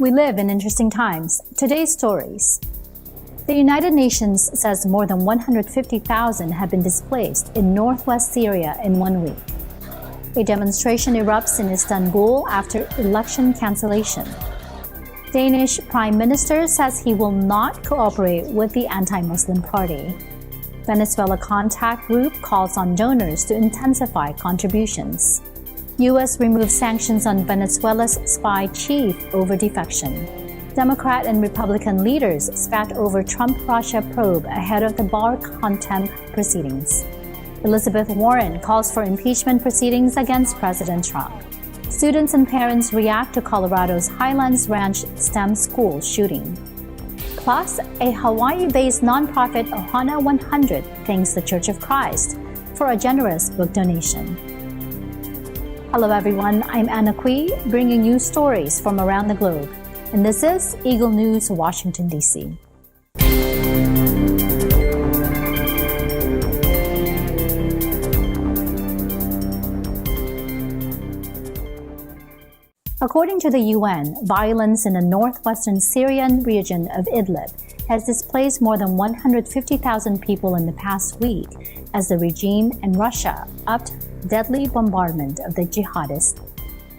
We live in interesting times. Today's stories. The United Nations says more than 150,000 have been displaced in northwest Syria in 1 week. A demonstration erupts in Istanbul after election cancellation. Danish Prime Minister says he will not cooperate with the anti-Muslim party. Venezuela contact group calls on donors to intensify contributions. U.S. removes sanctions on Venezuela's spy chief over defection. Democrat and Republican leaders spat over Trump-Russia probe ahead of the Barr contempt proceedings. Elizabeth Warren calls for impeachment proceedings against President Trump. Students and parents react to Colorado's Highlands Ranch STEM school shooting. Plus, a Hawaii-based nonprofit Ohana 100 thanks the Church of Christ for a generous book donation. Hello everyone, I'm Anna Kui, bringing you stories from around the globe. And this is Eagle News, Washington, D.C. According to the UN, violence in the northwestern Syrian region of Idlib has displaced more than 150,000 people in the past week as the regime and Russia upped deadly bombardment of the jihadist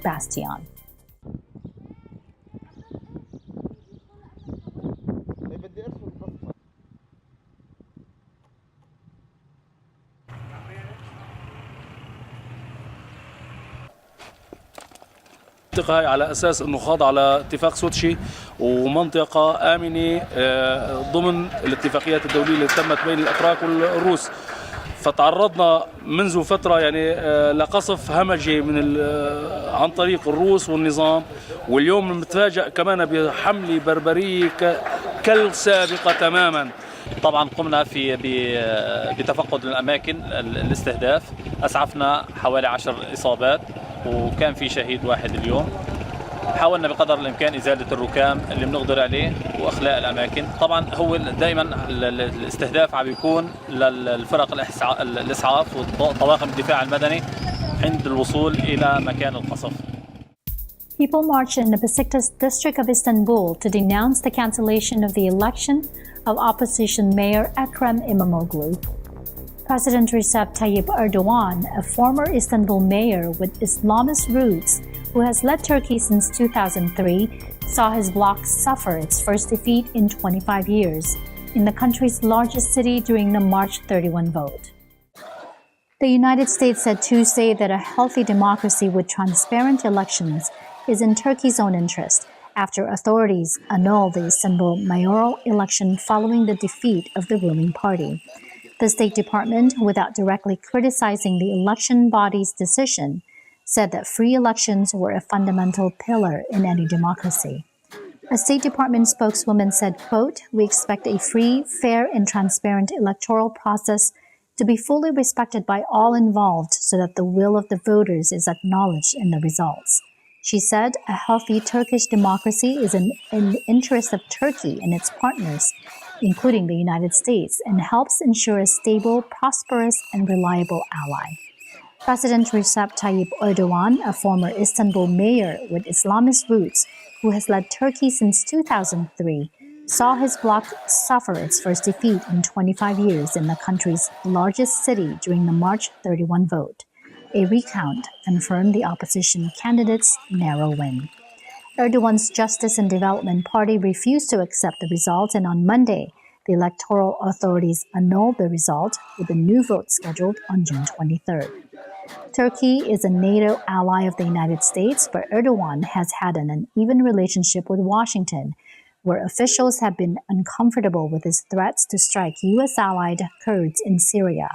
bastion. المنطقة هاي على أساس أنه خاض على اتفاق سوتشي ومنطقة آمنة ضمن الاتفاقيات الدولية اللي تمت بين الأتراك والروس. فتعرضنا منذ فترة لقصف همجي عن طريق الروس والنظام، واليوم نتفاجأ كمان بحملة بربرية كالسابقة تماما. طبعا قمنا بتفقد الأماكن الاستهداف، أسعفنا حوالي 10 إصابات وكان في شهيد واحد اليوم. حاولنا بقدر الإمكان إزالة الركام اللي بنقدر عليه وإخلاء الأماكن. طبعا هو دائما الاستهداف عم بيكون للفرق الإسعاف وطواقم الدفاع المدني عند الوصول إلى مكان القصف. People marched in the Besiktas district of Istanbul to denounce the cancellation of the election of opposition mayor Ekrem İmamoğlu. President Recep Tayyip Erdogan, a former Istanbul mayor with Islamist roots who has led Turkey since 2003, saw his bloc suffer its first defeat in 25 years in the country's largest city during the March 31 vote. The United States said Tuesday that a healthy democracy with transparent elections is in Turkey's own interest after authorities annulled the Istanbul mayoral election following the defeat of the ruling party. The State Department, without directly criticizing the election body's decision, said that free elections were a fundamental pillar in any democracy. A State Department spokeswoman said, quote, "We expect a free, fair, and transparent electoral process to be fully respected by all involved so that the will of the voters is acknowledged in the results." She said a healthy Turkish democracy is in the interest of Turkey and its partners, including the United States, and helps ensure a stable, prosperous, and reliable ally. President Recep Tayyip Erdogan, a former Istanbul mayor with Islamist roots who has led Turkey since 2003, saw his bloc suffer its first defeat in 25 years in the country's largest city during the March 31 vote. A recount confirmed the opposition candidate's narrow win. Erdogan's Justice and Development Party refused to accept the result, and on Monday, the electoral authorities annulled the result with a new vote scheduled on June 23rd. Turkey is a NATO ally of the United States, but Erdogan has had an uneven relationship with Washington, where officials have been uncomfortable with his threats to strike U.S.-allied Kurds in Syria,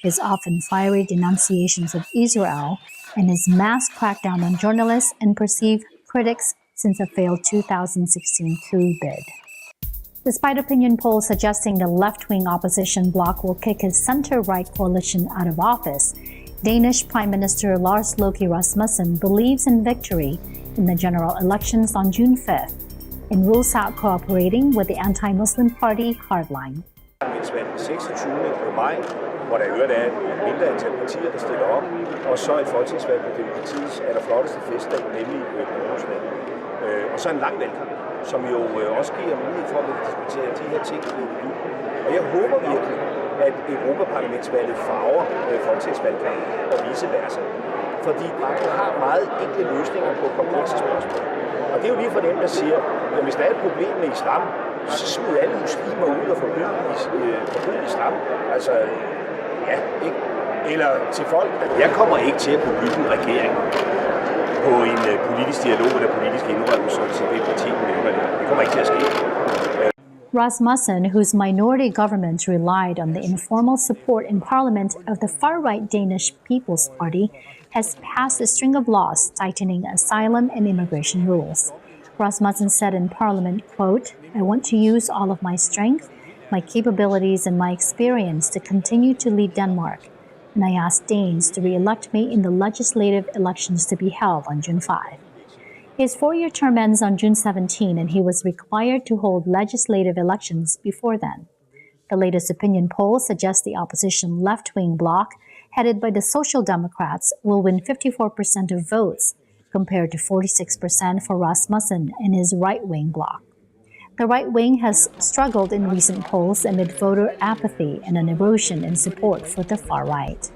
his often fiery denunciations of Israel, and his mass crackdown on journalists and perceived critics since a failed 2016 coup bid. Despite opinion polls suggesting the left-wing opposition bloc will kick his center-right coalition out of office, Danish Prime Minister Lars Løkke Rasmussen believes in victory in the general elections on June 5th and rules out cooperating with the anti-Muslim party hardline. Hvor der i øvrigt er et mindre antal partier, der stiller op, og så et folketingsvalg på demokratiets allerflotteste festdag, nemlig Grundlovsdagen. Og så en lang valgkamp. som jo også giver mulighed for, at vi kan diskutere de her ting i EU. Og jeg håber virkelig, at Europaparlamentsvalget farver folketingsvalgkampen og vice versa. Fordi man har meget enkle løsninger på komplekse spørgsmål. Og det er jo lige for dem, der siger, at hvis der er et problem med islam, så smid alle muslimer ud og forbyde islam. Altså, ja, ikke? Eller til folk. Jeg kommer ikke til at kunne bygge en regering på en politisk dialog eller politisk indrømmelse til det parti, det kommer ikke til at ske. Rasmussen, whose minority government relied on the informal support in parliament of the far-right Danish People's Party, has passed a string of laws tightening asylum and immigration rules. Rasmussen said in parliament, quote, "I want to use all of my strength, my capabilities, and my experience to continue to lead Denmark. And I ask Danes to re-elect me in the legislative elections to be held on June 5. His 4-year term ends on June 17, and he was required to hold legislative elections before then. The latest opinion poll suggests the opposition left-wing bloc, headed by the Social Democrats, will win 54% of votes, compared to 46% for Rasmussen and his right-wing bloc. The right wing has struggled in recent polls amid voter apathy and an erosion in support for the far right.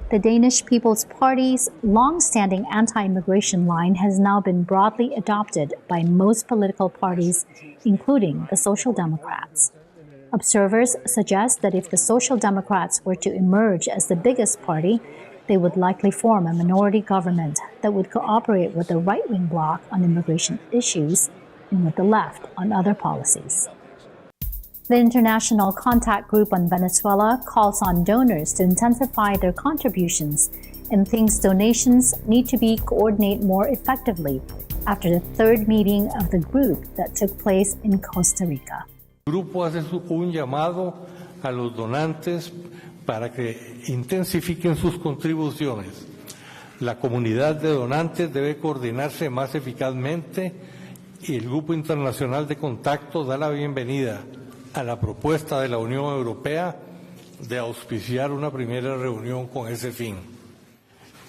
The Danish People's Party's long-standing anti-immigration line has now been broadly adopted by most political parties, including the Social Democrats. Observers suggest that if the Social Democrats were to emerge as the biggest party, they would likely form a minority government that would cooperate with the right-wing bloc on immigration issues and with the left on other policies. The International Contact Group on Venezuela calls on donors to intensify their contributions and thinks donations need to be coordinated more effectively after the third meeting of the group that took place in Costa Rica. El grupo hace un llamado a los donantes para que intensifiquen sus contribuciones. La comunidad de donantes debe coordinarse más eficazmente y el Grupo Internacional de Contacto da la bienvenida a la propuesta de la Unión Europea de auspiciar una primera reunión con ese fin.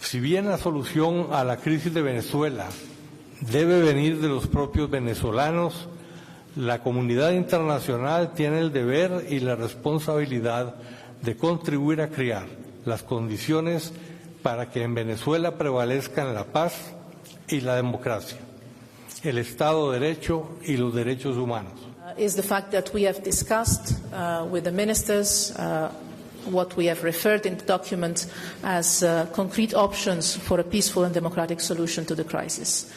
Si bien la solución a la crisis de Venezuela debe venir de los propios venezolanos, la comunidad internacional tiene el deber y la responsabilidad de contribuir a crear las condiciones para que en Venezuela prevalezcan la paz y la democracia, el Estado de Derecho y los derechos humanos. Is the fact that we have discussed with the ministers what we have referred in the document as concrete options for a peaceful and democratic solution to the crisis.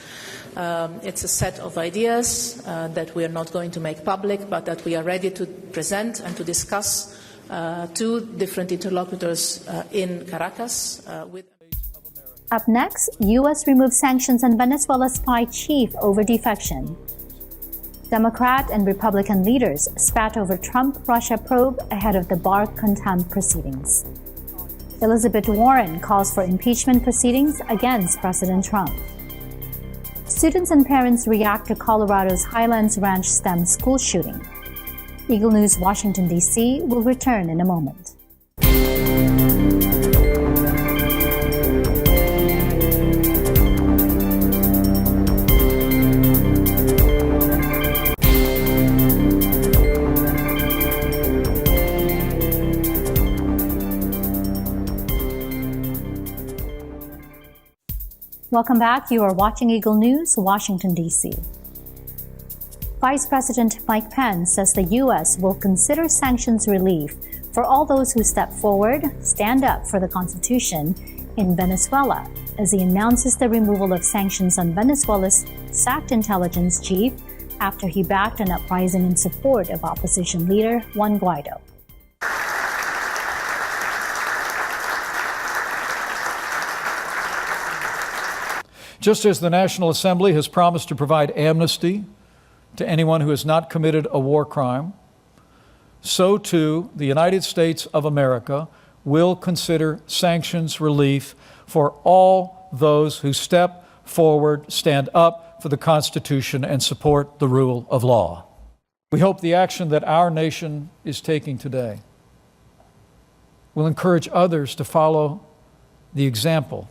It's a set of ideas that we are not going to make public, but that we are ready to present and to discuss to different interlocutors in Caracas. Up next, U.S. removes sanctions on Venezuela's spy chief over defection. Democrat and Republican leaders spat over Trump-Russia probe ahead of the Barr contempt proceedings. Elizabeth Warren calls for impeachment proceedings against President Trump. Students and parents react to Colorado's Highlands Ranch STEM school shooting. Eagle News, Washington, D.C. will return in a moment. Welcome back. You are watching Eagle News, Washington, D.C. Vice President Mike Pence says the U.S. will consider sanctions relief for all those who step forward, stand up for the Constitution in Venezuela, as he announces the removal of sanctions on Venezuela's sacked intelligence chief after he backed an uprising in support of opposition leader Juan Guaido. Just as the National Assembly has promised to provide amnesty to anyone who has not committed a war crime, so too the United States of America will consider sanctions relief for all those who step forward, stand up for the Constitution, and support the rule of law. We hope the action that our nation is taking today will encourage others to follow the example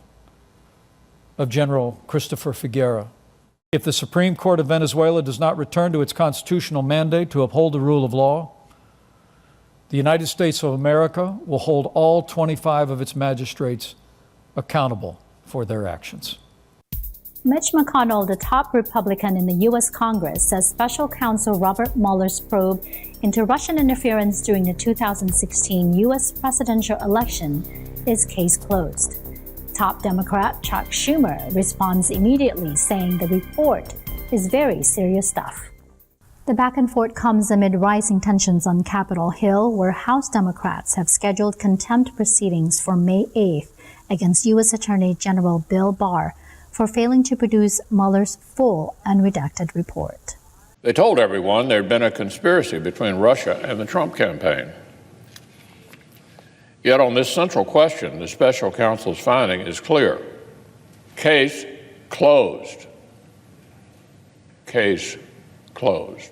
of General Christopher Figuera. If the Supreme Court of Venezuela does not return to its constitutional mandate to uphold the rule of law, the United States of America will hold all 25 of its magistrates accountable for their actions. Mitch McConnell, the top Republican in the U.S. Congress, says special counsel Robert Mueller's probe into Russian interference during the 2016 U.S. presidential election is case closed. Top Democrat Chuck Schumer responds immediately, saying the report is very serious stuff. The back and forth comes amid rising tensions on Capitol Hill, where House Democrats have scheduled contempt proceedings for May 8th against U.S. Attorney General Bill Barr for failing to produce Mueller's full unredacted report. They told everyone there had been a conspiracy between Russia and the Trump campaign. Yet on this central question, the special counsel's finding is clear. Case closed. Case closed.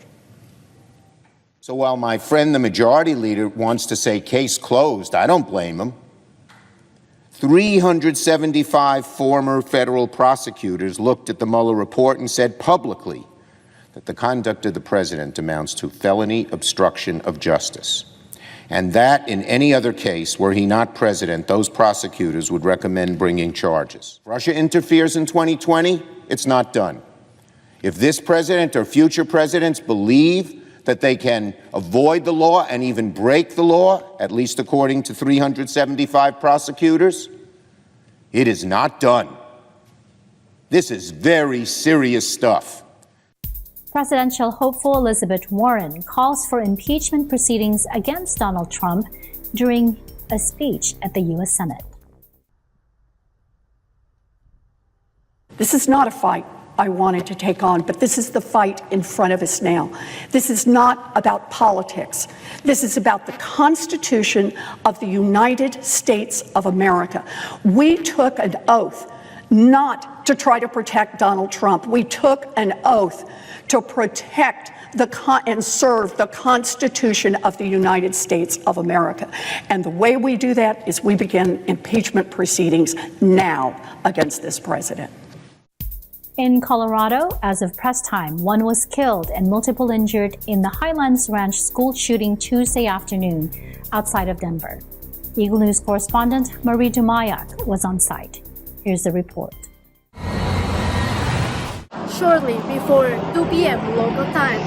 So while my friend, the majority leader, wants to say case closed, I don't blame him. 375 former federal prosecutors looked at the Mueller report and said publicly that the conduct of the president amounts to felony obstruction of justice. And that in any other case, were he not president, those prosecutors would recommend bringing charges. If Russia interferes in 2020, it's not done. If this president or future presidents believe that they can avoid the law and even break the law, at least according to 375 prosecutors, it is not done. This is very serious stuff. Presidential hopeful Elizabeth Warren calls for impeachment proceedings against Donald Trump during a speech at the U.S. Senate. This is not a fight I wanted to take on, but this is the fight in front of us now. This is not about politics. This is about the Constitution of the United States of America. We took an oath not to try to protect Donald Trump. We took an oath to protect and serve the Constitution of the United States of America. And the way we do that is we begin impeachment proceedings now against this president. In Colorado, as of press time, one was killed and multiple injured in the Highlands Ranch school shooting Tuesday afternoon outside of Denver. Eagle News correspondent Marie Dumayak was on site. Here's the report. Shortly before 2 p.m. local time,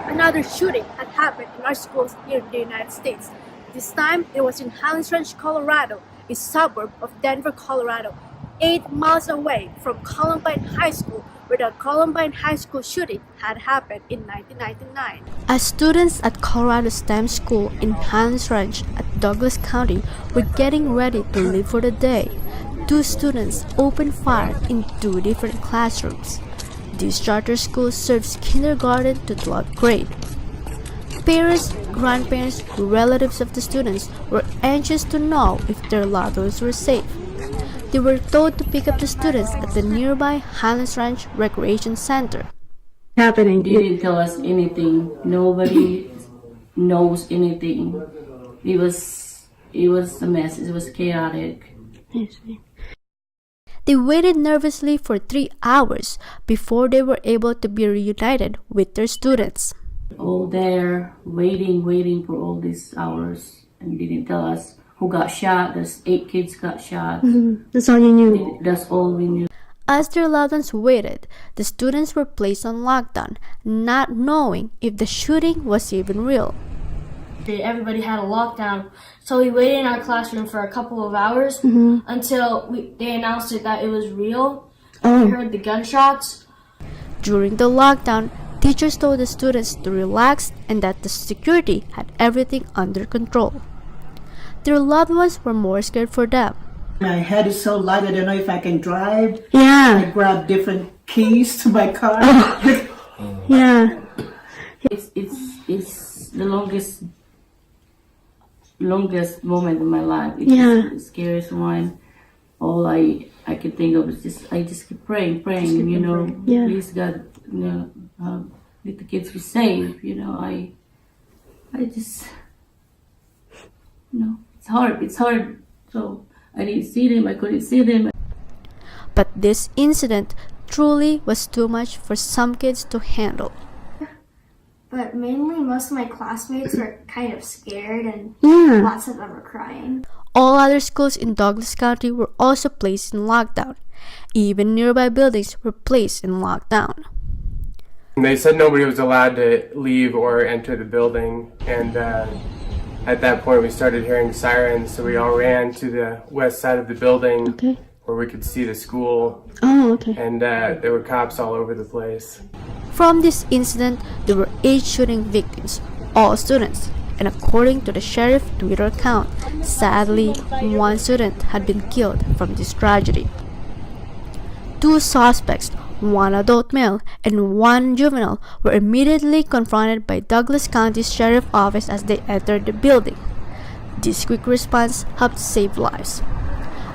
another shooting had happened in our schools here in the United States. This time, it was in Highlands Ranch, Colorado, a suburb of Denver, Colorado, 8 miles away from Columbine High School, where the Columbine High School shooting had happened in 1999. As students at Colorado STEM School in Highlands Ranch at Douglas County were getting ready to leave for the day, 2 students opened fire in 2 different classrooms. This charter school serves kindergarten to 12th grade. Parents, grandparents, relatives of the students were anxious to know if their loved ones were safe. They were told to pick up the students at the nearby Highlands Ranch Recreation Center. Happening. They didn't tell us anything. Nobody knows anything. It was a mess. It was chaotic. They waited nervously for 3 hours before they were able to be reunited with their students. All there, waiting for all these hours, and they didn't tell us who got shot. There's 8 kids got shot. That's all you knew? That's all we knew. As their loved ones waited, the students were placed on lockdown, not knowing if the shooting was even real. Everybody had a lockdown, so we waited in our classroom for a couple of hours until they announced that it was real. We heard the gunshots. During the lockdown, teachers told the students to relax and that the security had everything under control. Their loved ones were more scared for them. My head is so light, I don't know if I can drive. Yeah. I grabbed different keys to my car. Yeah. It's the longest moment in my life. It's the scariest one. All I could think of is I just keep praying, please God, let the kids be safe, I just, it's hard, so I didn't see them, I couldn't see them. But this incident truly was too much for some kids to handle. But mainly most of my classmates were kind of scared and lots of them were crying. All other schools in Douglas County were also placed in lockdown. Even nearby buildings were placed in lockdown. They said nobody was allowed to leave or enter the building, and at that point we started hearing sirens, so we all ran to the west side of the building where we could see the school, and there were cops all over the place. From this incident, there were 8 shooting victims, all students, and according to the sheriff's Twitter account, sadly, 1 student had been killed from this tragedy. 2 suspects, 1 adult male and 1 juvenile, were immediately confronted by Douglas County Sheriff's Office as they entered the building. This quick response helped save lives.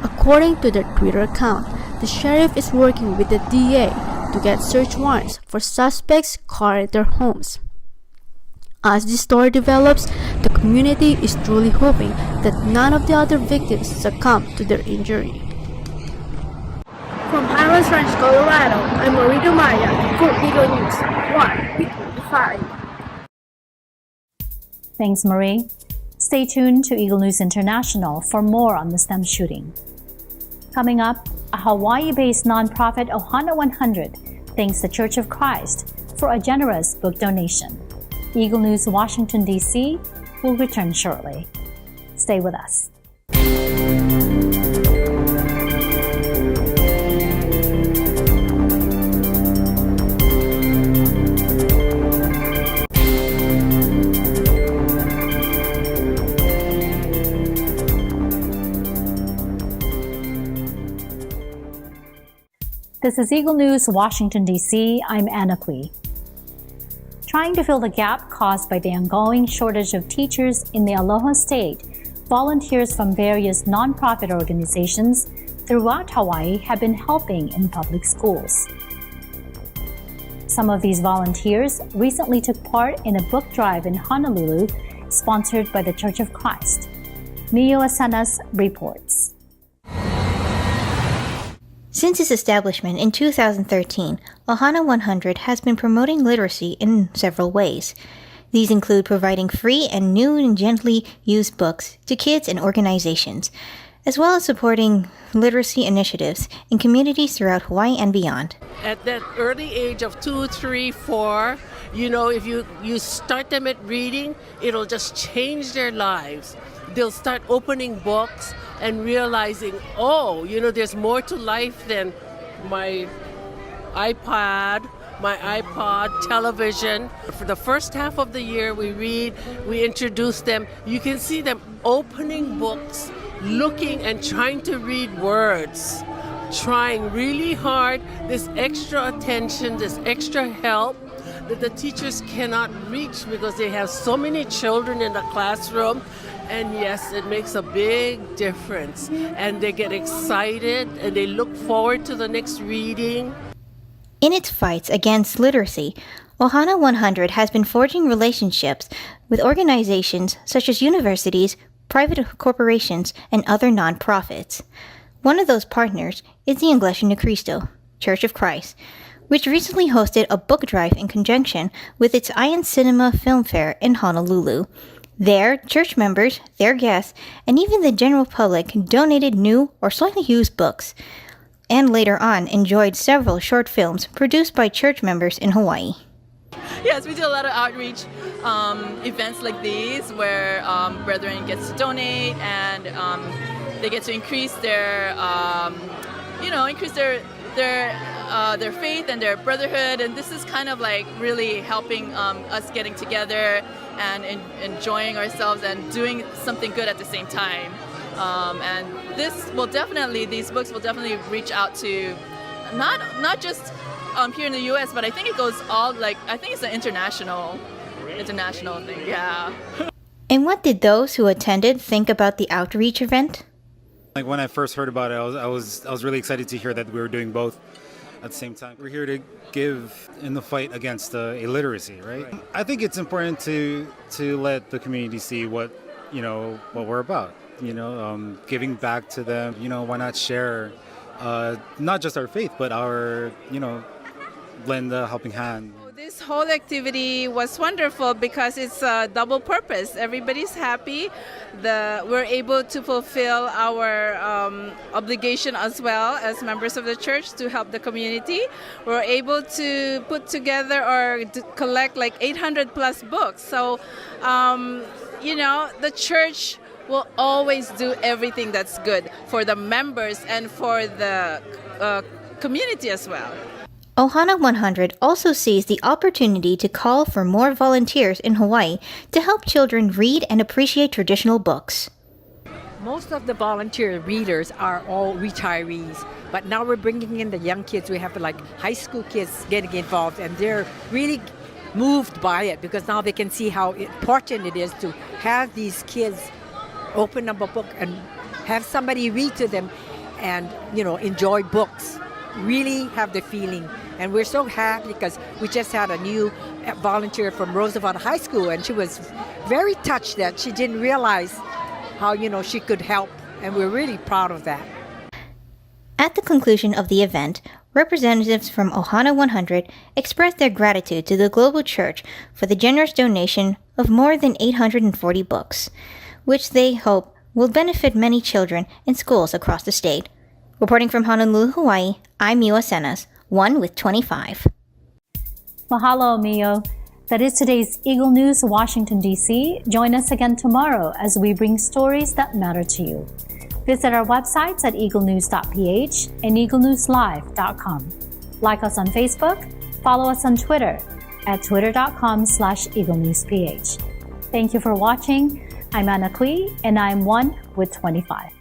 According to their Twitter account, the sheriff is working with the DA to get search warrants for suspects caught at their homes. As this story develops, the community is truly hoping that none of the other victims succumb to their injury. From Highlands Ranch, Colorado, I'm Marito Maya for Eagle News 1:55. Thanks, Marie. Stay tuned to Eagle News International for more on the STEM shooting. Coming up, a Hawaii-based nonprofit Ohana 100 thanks the Church of Christ for a generous book donation. Eagle News Washington, D.C. will return shortly. Stay with us. This is Eagle News, Washington, D.C. I'm Anna Cui. Trying to fill the gap caused by the ongoing shortage of teachers in the Aloha State, volunteers from various nonprofit organizations throughout Hawaii have been helping in public schools. Some of these volunteers recently took part in a book drive in Honolulu, sponsored by the Church of Christ. Mio Asanas reports. Since its establishment in 2013, Ohana 100 has been promoting literacy in several ways. These include providing free and new and gently used books to kids and organizations, as well as supporting literacy initiatives in communities throughout Hawaii and beyond. At that early age of 2, 3, 4, if you start them at reading, it'll just change their lives. They'll start opening books and realizing, there's more to life than my iPad, my iPod, television. For the first half of the year, we read, we introduce them. You can see them opening books, looking and trying to read words, trying really hard, this extra attention, this extra help that the teachers cannot reach because they have so many children in the classroom. And yes, it makes a big difference. And they get excited and they look forward to the next reading. In its fights against literacy, Ohana 100 has been forging relationships with organizations such as universities, private corporations, and other nonprofits. One of those partners is the Iglesia ni Cristo, Church of Christ, which recently hosted a book drive in conjunction with its Ion Cinema Film Fair in Honolulu. There, church members, their guests, and even the general public donated new or slightly used books, and later on enjoyed several short films produced by church members in Hawaii. Yes, we do a lot of outreach events like these where brethren gets to donate and they get to increase their, their faith and their brotherhood. And this is kind of like really helping us getting together and enjoying ourselves and doing something good at the same time. And these books will definitely reach out to not just here in the U.S., but I think it goes I think it's an international thing, yeah. And what did those who attended think about the outreach event? Like when I first heard about it, I was really excited to hear that we were doing both at the same time. We're here to give in the fight against illiteracy, right? I think it's important to let the community see what we're about. Giving back to them. Why not share not just our faith, but our, lend a helping hand. This whole activity was wonderful because it's a double purpose. Everybody's happy. We're able to fulfill our obligation as well as members of the church to help the community. We're able to put together or collect like 800 plus books. So, the church will always do everything that's good for the members and for the community as well. Ohana 100 also sees the opportunity to call for more volunteers in Hawaii to help children read and appreciate traditional books. Most of the volunteer readers are all retirees, but now we're bringing in the young kids. We have like high school kids getting involved, and they're really moved by it because now they can see how important it is to have these kids open up a book and have somebody read to them and, enjoy books. Really have the feeling, and we're so happy because we just had a new volunteer from Roosevelt High School, and she was very touched that she didn't realize how she could help, and we're really proud of that. At the conclusion of the event, representatives from Ohana 100 expressed their gratitude to the Global Church for the generous donation of more than 840 books, which they hope will benefit many children in schools across the state. Reporting from Honolulu, Hawaii, I'm Mio Asenas, 1 with 25. Mahalo, Mio. That is today's Eagle News, Washington, D.C. Join us again tomorrow as we bring stories that matter to you. Visit our websites at Eaglenews.PH and EagleNewsLive.com. Like us on Facebook, follow us on Twitter at Twitter.com/EagleNewsPH. Thank you for watching. I'm Anna Kui, and I'm 1 with 25.